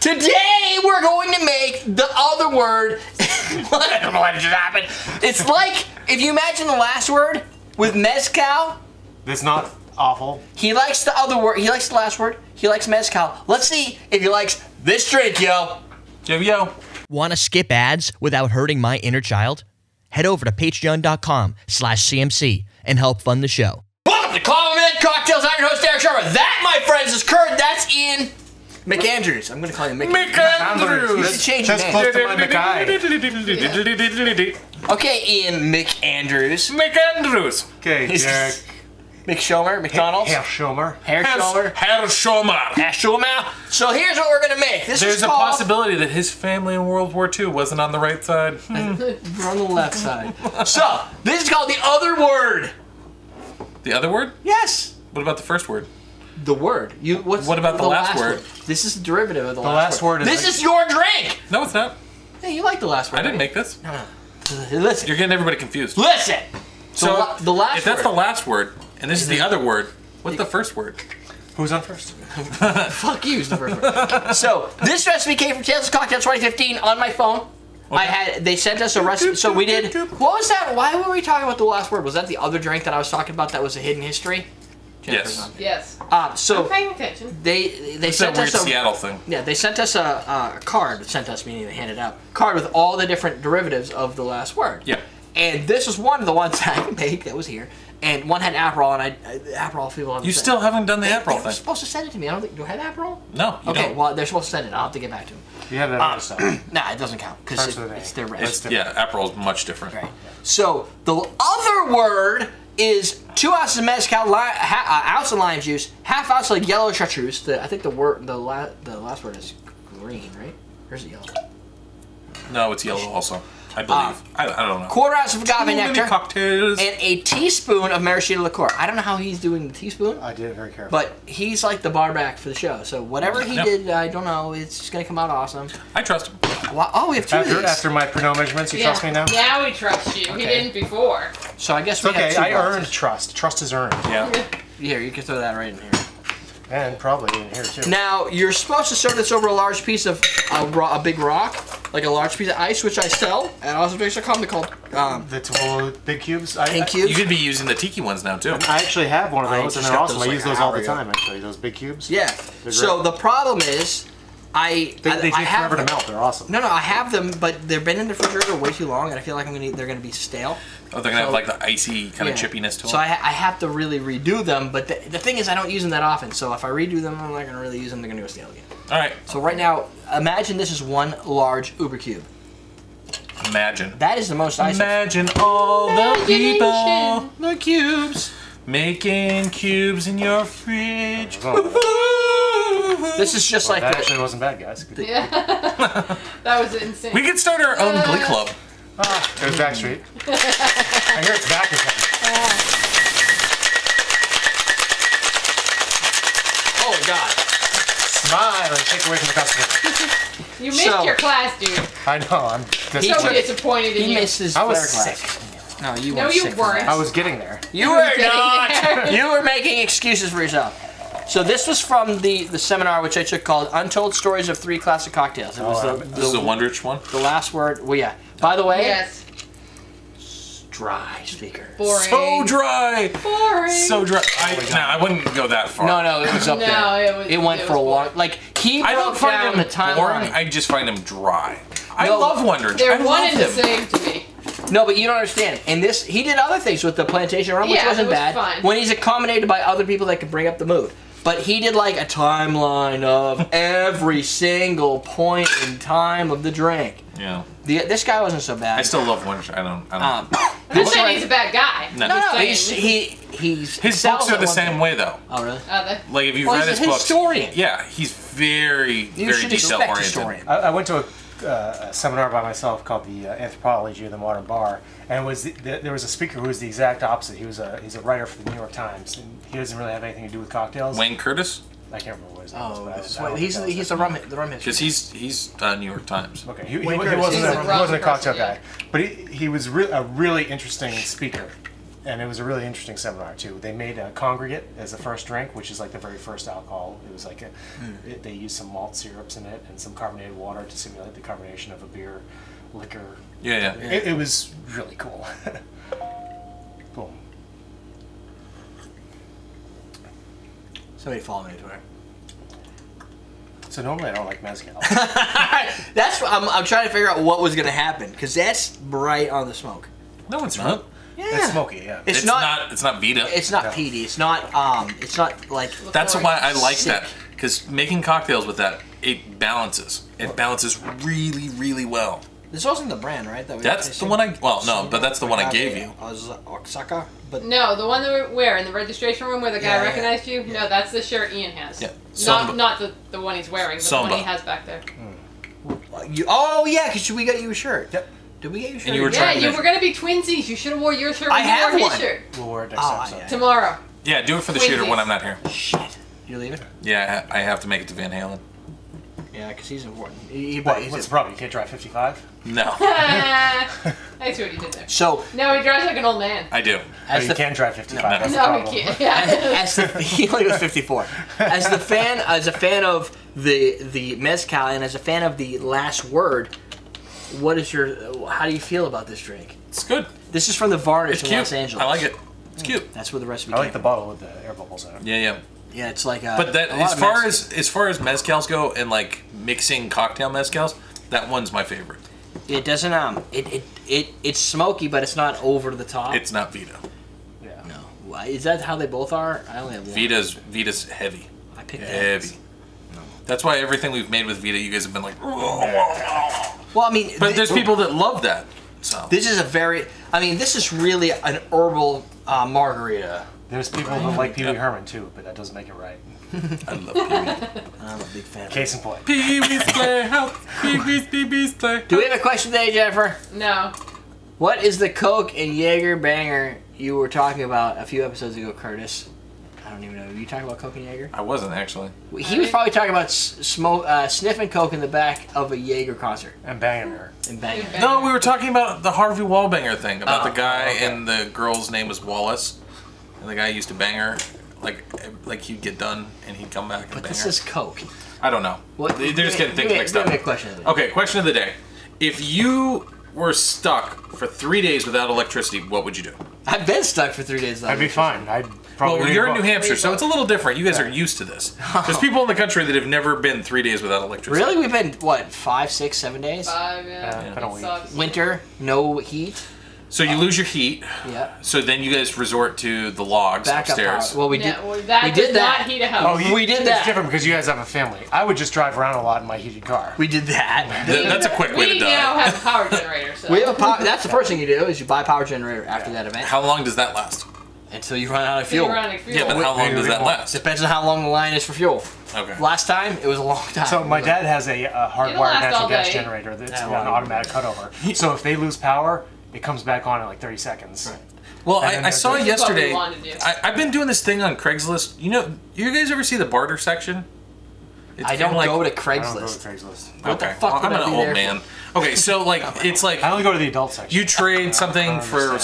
Today we're going to make the other word. I don't know what just happened. It's like if you imagine the last word with Mezcal. That's not awful. He likes the other word. He likes the last word. He likes Mezcal. Let's see if he likes this drink, yo. Yo. Want to skip ads without hurting my inner child? Head over to patreon.com/CMC and help fund the show. Welcome to Compliment Cocktails. I'm your host, Derrick Schommer. That, my friends, is Kurt. That's Ian McAndrews. I'm going to call you McAndrews. You should change your name. Close to my McKay. Okay, Ian McAndrews. McAndrews. Okay, Derrick. McSchomer, McDonald's. Herr Schommer. Herr Schommer. Herr Schommer. Herr Schommer. So here's what we're going to make. There's a possibility that his family in World War II wasn't on the right side. We're on the left side. So, this is called the other word. The other word? Yes. What about the first word? The word. What about the last word? This is the derivative of the last word. The last word is this is your drink. No, it's not. Hey, you like the last word. I didn't make this. No. Listen. You're getting everybody confused. Listen. So, the last if that's word. the last word, and this is the other word, what's the first word? Who's on first? Fuck you is the first word. So, this recipe came from Tales of Cocktail 2015 on my phone. Okay. They sent us a recipe, so we did. What was that? Why were we talking about the last word? Was that the other drink that I was talking about that was a hidden history? Yes. Yes. So I'm paying attention. They It's sent that weird us Seattle thing. Yeah, they sent us a card. Sent us meaning they handed out card with all the different derivatives of the last word. Yeah. And this was one of the ones that I could make that was here. And one had Aperol, and Aperol people. You still haven't done the Aperol They're thing. supposed to send it to me. I don't think. Do I have Aperol? No, you Okay, don't. well they're supposed to send it. I'll have to get back to them. You have that other stuff. Nah, it doesn't count because it's their recipe. Yeah, Aperol's much different. Right. So the other word is 2 ounces of mezcal, ounce of lime juice, half ounce of yellow chartreuse. I think the last word is green, right? Where's the yellow? No, it's yellow also. I believe. I don't know. 1/4 ounce of agave nectar, cocktails. and a teaspoon of Maraschino liqueur. I don't know how he's doing the teaspoon. I did it very carefully. But he's like the barback for the show. So whatever he did, I don't know. It's just gonna come out awesome. I trust him. Wow. Oh, we have two of these. After my Pernod measurements, you trust me now? Now we trust you. He didn't before. So I guess we have Okay, two I boxes. earned trust. Trust is earned. Yeah. Here, you can throw that right in here. And probably in here too. Now, you're supposed to serve this over a large piece of a big rock, like a large piece of ice, which I sell at AwesomeDrinks.com. They're called The two big cubes. pink cubes. You could be using the tiki ones now too. I actually have one of I those, and just they're got awesome. those I like use an those all hour the ago. time, actually. Those big cubes. Yeah. They're So great. the problem is, They take forever to melt. They're awesome. No, I have them, but they've been in the refrigerator way too long, and I feel like they're gonna be stale. Oh, they're gonna have like the icy kind of Yeah. chippiness to them. So I have to really redo them, but the thing is I don't use them that often, so if I redo them, I'm not gonna really use them, they're gonna go stale again. All right. So right now, imagine this is one large Uber cube. Imagine. That is the most ice. Imagine all the people, Imagination. the cubes, making cubes in your fridge. This is just like That the, actually wasn't bad, guys. Good. Yeah. That was insane. We could start our own Glee Club. There's Backstreet. I hear it's back again. oh my god. Smile and take away from the customer. You missed So- your class, dude. I know. I'm So disappointed. disappointed in He you. missed his I was flare class. sick. No, you No, weren't you sick from weren't. that. I was getting there. You were getting not. there. You were making excuses for yourself. So this was from the seminar which I took called Untold Stories of 3 Classic Cocktails. It was This is a Wondrich one. the last word. Well, yeah. By the way, Yes. dry speaker. Boring. So dry. Boring. So dry. I wouldn't go that far. No, it was up No, there. it went was for a long. boring. Like he I don't broke find down them the timeline. boring. I just find them dry. I No, love Wondrich. They're I one love and the them. same to me. No, but you don't understand. And this, he did other things with the plantation rum, which Yeah, wasn't it was bad. fun. When he's accommodated by other people that could bring up the mood. But he did like a timeline of every single point in time of the drink. Yeah. This guy wasn't so bad. I still love Wondrich. I don't. I'm This not saying one- he's a bad guy. No. no, Just saying. he's His excels books are at the one same thing. way though. Oh really? Like if you've Well, read he's his a books. historian. Yeah, he's very, You very should detail expect oriented. historian. I went to a seminar by myself called the Anthropology of the Modern Bar, and it was there was a speaker who was the exact opposite. He's a writer for the New York Times, and he doesn't really have anything to do with cocktails. Wayne Curtis, I can't remember what his name was. Oh, but this is I don't what, think he's that was the it. rum history. because he's New York Times. Okay, he Wayne wasn't Curtis. He's a he wasn't a rum cocktail person, guy, but he was a really interesting speaker. And it was a really interesting seminar too. They made a congregate as the first drink, which is like the very first alcohol. It was like they used some malt syrups in it and some carbonated water to simulate the carbonation of a beer, liquor. Yeah. It was really cool. Boom. Somebody follow me on Twitter. So normally I don't like mezcal. That's what I'm trying to figure out what was gonna happen because that's bright on the smoke. No, it's not. Yeah. It's smoky, yeah. It's It's not. not. It's not Vita. It's not No. peaty. It's not. It's not like. That's why I like Sick. that, because making cocktails with that, it balances. It balances really, really well. This wasn't the brand, right? That we That's the one I. Well, no, but that's the one I gave you. Oaxaca, but No, the one that we're where in the registration room where the guy Yeah, yeah. recognized you. No, that's the shirt Ian has. Yeah. Not the one he's wearing, but the Samba. one he has back there. you. Oh yeah, because we got you a shirt. Yep. Did we get you a shirt? And you were Yeah, trying to you make- were gonna be twinsies. You should have wore your shirt when I have you wore one. his shirt We'll wear it next Oh, episode. yeah. tomorrow. Yeah, do it for the Twinsies. shooter when I'm not here. Shit. You leaving? Yeah, I have to make it to Van Halen. Yeah, because he's important. What's the problem? You can't drive 55? No, I see what you did there. So No, he drives like an old man. I do. as You the can't drive 55. No. That's the No, problem. he can't. Yeah. as the he only was 54. As a fan of the mezcal and as a fan of the last word, what is your? How do you feel about this drink? It's good. This is from the Varnish It's in cute. Los Angeles. I like it. It's cute. That's where the recipe I came like the from. bottle with the air bubbles in it. Yeah. Yeah, it's like But that a lot of as far as mezcals go and like mixing cocktail mezcals, that one's my favorite. it doesn't it's smoky, but it's not over the top. It's not Vita. Yeah. no. Why- Is that how they both are? I only have one. Vita's heavy. I picked Heavy. that. That's why everything we've made with Vita, you guys have been like. Well, I mean, But there's people that love that. So This is a very. I mean, this is really an herbal margarita. There's people who like Pee Wee Herman too, but that doesn't make it right. I love Pee-wee. I'm a big fan. Of Case in point. Pee-wee's Playhouse. Pee-wee's Play. Do we have a question today, Jennifer? No. What is the Coke and Jaeger banger you were talking about a few episodes ago, Curtis? I don't even know. Were you talking about Coke and Jaeger? I wasn't actually. He was probably talking about sniffing Coke in the back of a Jaeger concert And banging her. and banging. Okay. No, we were talking about the Harvey Wallbanger thing. About Oh, the guy okay. and the girl's name was Wallace. And the guy used to bang her. Like he'd get done and he'd come back and But bang this her. is Coke. I don't know. What? They're just getting things mixed give up. me a question. Okay, question of the day. If you were stuck for 3 days without electricity, what would you do? I've been stuck for 3 days. I'd be fine. I'd probably Well, read a you're in book. New Hampshire, so it's a little different. You guys are used to this. There's people in the country that have never been 3 days without electricity. Really? We've been, what, 5, 6, 7 days? 5, yeah. Yeah, I don't It eat. sucks. Winter, no heat. So you lose your heat. Yeah. So then you guys resort to the logs Backup power. upstairs. Well, we No, did. well, that we does did not that. heat a house. We did It's that. different because you guys have a family. I would just drive around a lot in my heated car. We did that. That's a quick way to We die. now have a power generator, so. We have a power. That's the first thing you do is you buy a power generator after that event How long does that last? until you run out of So you're fuel. running fuel. Yeah, but how long does that last? Depends on how long the line is for fuel. Okay. Last time it was a long time. So my dad has a It'll hardwired last natural all gas day. generator that's Yeah, got well, an automatic cutover. So if they lose power, it comes back on in like 30 seconds. Well, And then I saw there's- This is what we yesterday. wanted to do. I've been doing this thing on Craigslist. You guys ever see the barter section? It's I don't kinda go to I don't go to Craigslist. Craigslist. What the Okay. fuck Well, would I'm I an be old there man. Okay, so like it's like I only go to the adult section. you trade something for understand.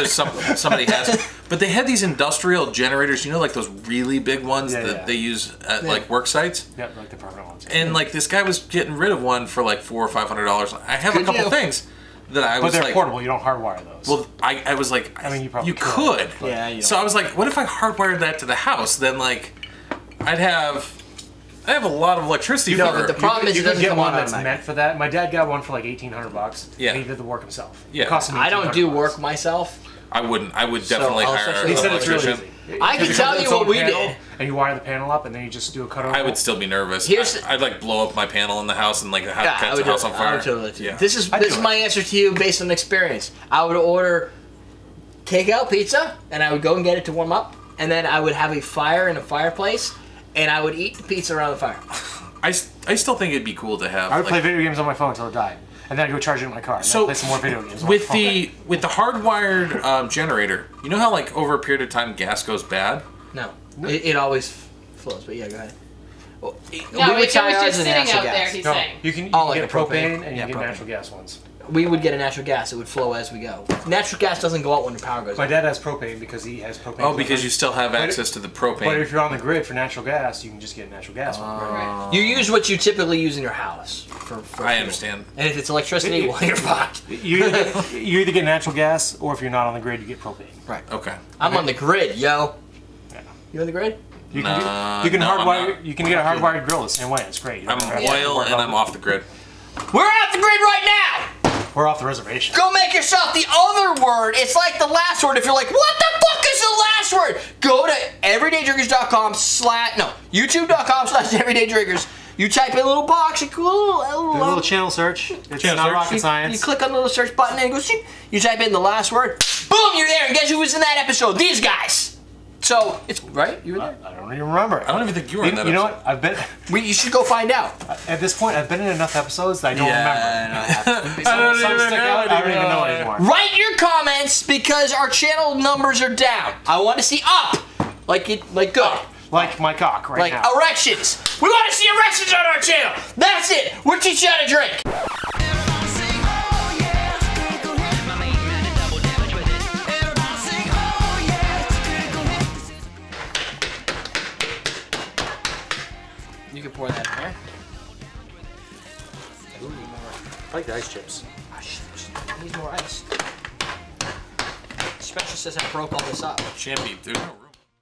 something that somebody has, but they had these industrial generators. You know, like those really big ones Yeah, that yeah. they use at like work sites. Yep, like the permanent ones. And like this guy was getting rid of one for like $400 or $500. I have a Good couple deal. things that I But was they're like, portable. You don't hardwire those. well, I was like, I mean, you probably could. could. Yeah, you So I was like, what if I hardwired that to the house? Then like, I have a lot of electricity. No, for but the problem is you it could doesn't get come one on that's automatic. meant for that. My dad got one for like $1,800. Yeah. And he did the work himself. Yeah. It cost him I don't do $1,800. work myself. I wouldn't. I would definitely I'll hire search an He said it's really electrician. easy. I can Because tell it's you its what own we panel, did. And you wire the panel up, and then you just do a cutover. I would still be nervous. Here's- I'd like blow up my panel in the house and like Yeah, have I catch would the house do on it. fire. I would totally do it. Yeah. This is I'd this do is it. my answer to you based on experience. I would order takeout pizza, and I would go and get it to warm up, and then I would have a fire in a fireplace, and I would eat the pizza around the fire. I still think it'd be cool to have. I would like, play video games on my phone until it died. And then I'd go charge it in my car. And So, then play some more video games on with my phone. the hardwired generator. You know how like over a period of time gas goes bad. No, it always flows. But yeah, go ahead. Well, No, it was tie ours just in sitting natural out there, gas. he's No, saying. you can Oh, like get a propane? propane and you Yeah, get propane. natural gas ones. We would get a natural gas. It would flow as we go. Natural gas doesn't go out when the power goes My out. dad has propane because he has propane. Oh, because you still have access to the propane. But if you're on the grid for natural gas, you can just get natural gas. Right. You use what you typically use in your house. For I fuel. understand. And if it's electricity, well, you're fucked. You either get natural gas, or if you're not on the grid, you get propane. Right. Okay. I'm on the grid, yo. Yeah. You on the grid? You can, Nah, you can no, I'm hardwire. not. You can get a hardwired grill the same way. It's great. You I'm don't have to oil worry and about I'm off the grid. We're off the grid right now! We're off the reservation. Go make yourself the other word. It's like the last word. If you're like, what the fuck is the last word? Go to everydaydrinkers.com/ youtube.com/everydaydrinkers. You type in a little box, a little channel search. It's Channel not search. rocket You science. click on the little search button and it goes, you type in the last word, boom, you're there. And guess who was in that episode? These guys. So, it's, right? You were there? I don't even remember. I don't even think you were in that You know episode. what? I've been You should go find out. at this point. I've been in enough episodes that I don't remember. I don't Some even stick know out, I don't even know anymore. anymore. Write your comments because our channel numbers are down. I want to see up. Like good. Like my cock right Like now. erections. We want to see erections on our channel. That's it. We're teaching you how to drink. You can pour that in there. Ooh, need more. I like the ice chips. Oh, shit. Needs more ice. Special says I broke all this up. Champy, there's no